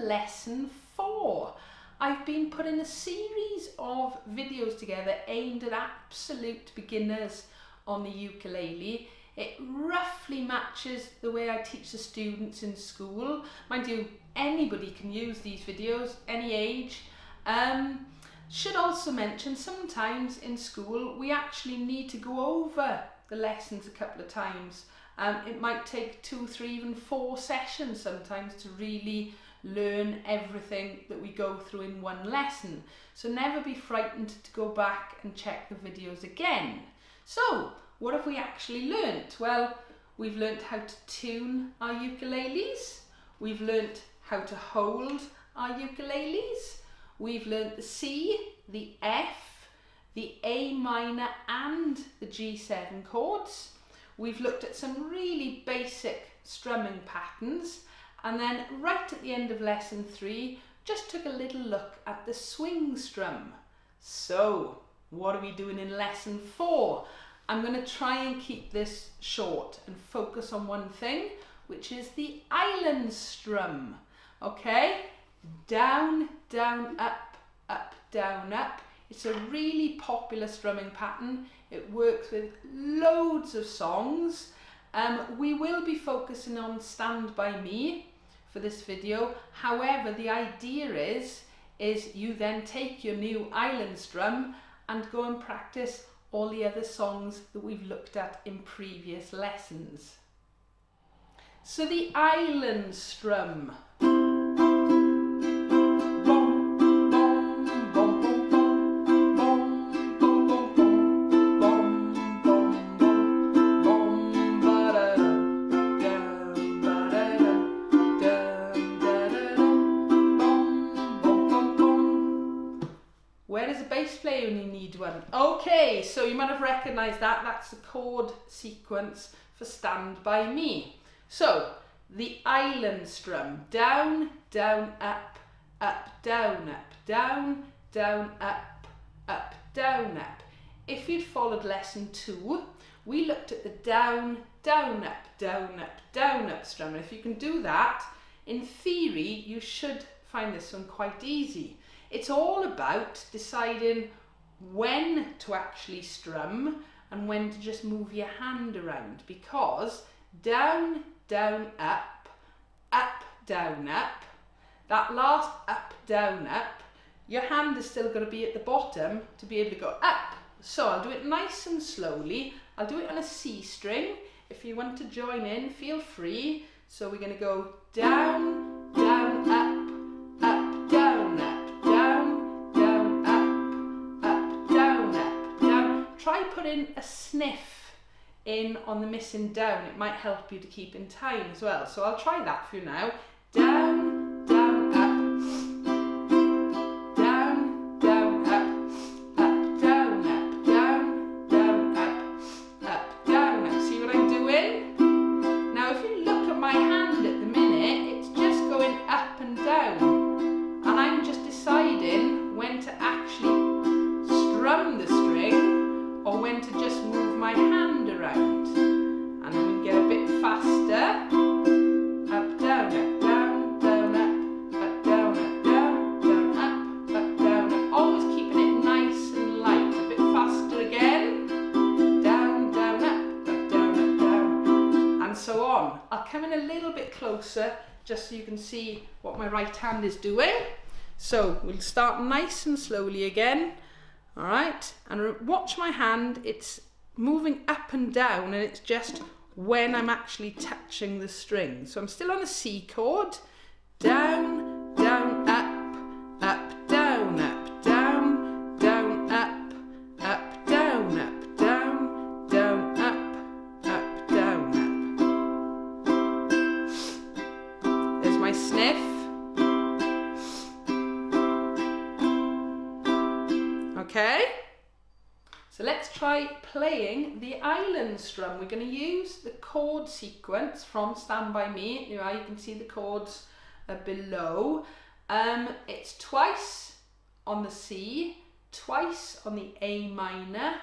lesson 4. I've been putting a series of videos together aimed at absolute beginners on the ukulele. It roughly matches the way I teach the students in school. Mind you, anybody can use these videos, any age. Should also mention, sometimes in school we actually need to go over the lessons a couple of times. It might take 2, 3, even 4 sessions sometimes to really learn everything that we go through in one lesson. So never be frightened to go back and check the videos again. So what have we actually learnt? Well, we've learnt how to tune our ukuleles. We've learnt how to hold our ukuleles. We've learnt the C, the F, the A minor and the G7 chords. We've looked at some really basic strumming patterns, and then right at the end of lesson 3 just took a little look at the swing strum. So what are we doing in lesson 4? I'm going to try and keep this short and focus on one thing, which is the Island Strum. Okay, down, down, up, up, down, up. It's a really popular strumming pattern. It works with loads of songs. We will be focusing on Stand By Me for this video. However, the idea is you then take your new Island Strum and go and practice all the other songs that we've looked at in previous lessons. So the Island Strum. Where does a bass player only need one? Okay, so you might have recognised that. That's the chord sequence for Stand By Me. So, the Island Strum. Down, down, up, up, down, up, down, down, up, down, up. If you'd followed lesson 2, we looked at the down, down, up, down, up, down, up strum. And if you can do that, in theory, you should find this one quite easy. It's all about deciding when to actually strum and when to just move your hand around, because down, down, up, down, up, that last up, down, up, your hand is still going to be at the bottom to be able to go up. So I'll do it nice and slowly. I'll do it on a C string. If you want to join in, feel free. So we're going to go down, down, up, down, up, down, down, up, down, up, down. Try putting a sniff in on the missing down. It might help you to keep in time as well. So I'll try that for you now. Down, down, up, down, down, up, down, up, down, down, up, down, up. See what I'm doing? Now if you look at my hand at the minute, it's just going up and down. And I'm just deciding when to actually strum the string or when to just move my hand around. And then we get a bit faster. Up, down, up, down, down, up, down, up, down, down, up, down, up. Always keeping it nice and light. A bit faster again. Down, down, up, down, and so on. I'll come in a little bit closer just so you can see what my right hand is doing. So we'll start nice and slowly again. All right, and watch my hand. It's moving up and down, and it's just when I'm actually touching the string. So I'm still on a C chord. Down, down, up, down, down, down, up, down, down, down, up, down, up. There's my sniff. Okay, so let's try playing the Island Strum. We're going to use the chord sequence from Stand By Me. You can see the chords below. It's twice on the C, twice on the A minor,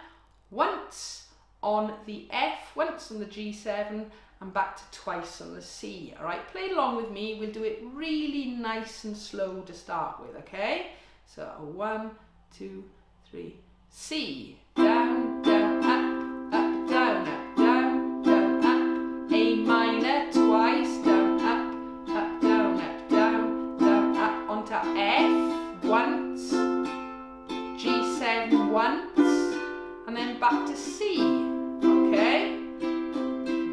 once on the F, once on the G7, and back to twice on the C. All right, play along with me. We'll do it really nice and slow to start with, okay? So 1, 2, 3, C. Down, down, up, up, down, up, down, down, up. A minor twice, down, up, up, down, up, down, down, up. Onto F once, G7 once, and then back to C, okay?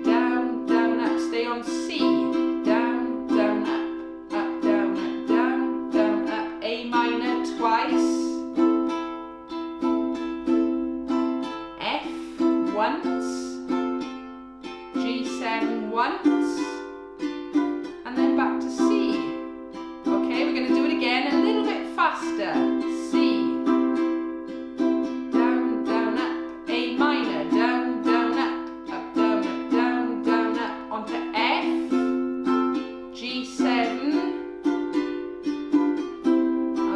Down, down, up, stay on C. Down, down, up, up, down, up, down, down, up. A minor twice. F once. G7 once. And then back to C. Okay, we're going to do it again a little bit faster. C. Down, down, up. A minor. Down, down, up. Up, down, up, down, down, up. Onto F. G7.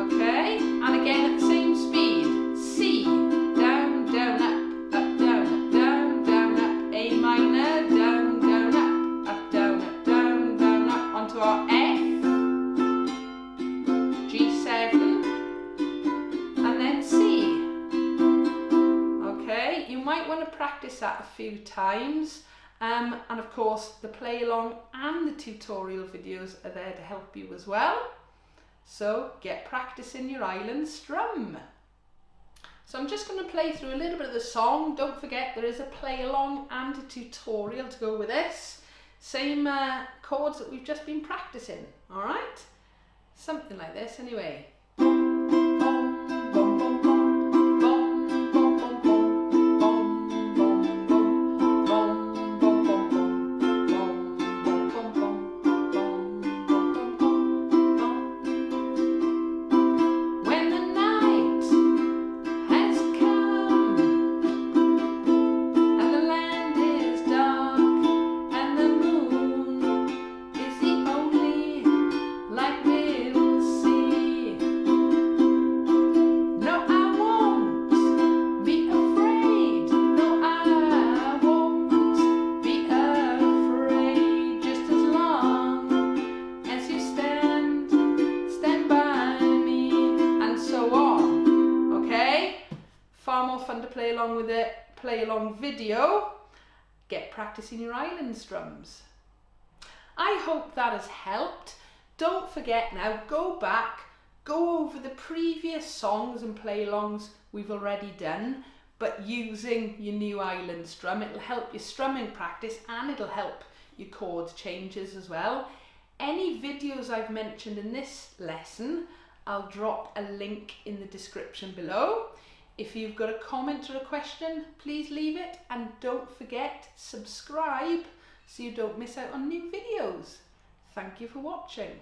Okay, and again at the same speed. C. Down, down, up. Up, down, up, down, down, up. A minor. Down, down, up. Up, down, up, down, down, up. Onto our F. G7. And then C. Okay, you might want to practice that a few times. And of course, the play along and the tutorial videos are there to help you as well. So get practicing your Island Strum. So I'm just going to play through a little bit of the song. Don't forget there is a play along and a tutorial to go with this. Same chords that we've just been practicing, all right? Something like this anyway. Far more fun to play along with a play along video. Get practicing your Island Strums. I hope that has helped. Don't forget now, go back, go over the previous songs and play alongs we've already done, but using your new Island Strum. It'll help your strumming practice and it'll help your chord changes as well. Any videos I've mentioned in this lesson, I'll drop a link in the description below. If you've got a comment or a question, please leave it, and don't forget, subscribe so you don't miss out on new videos. Thank you for watching.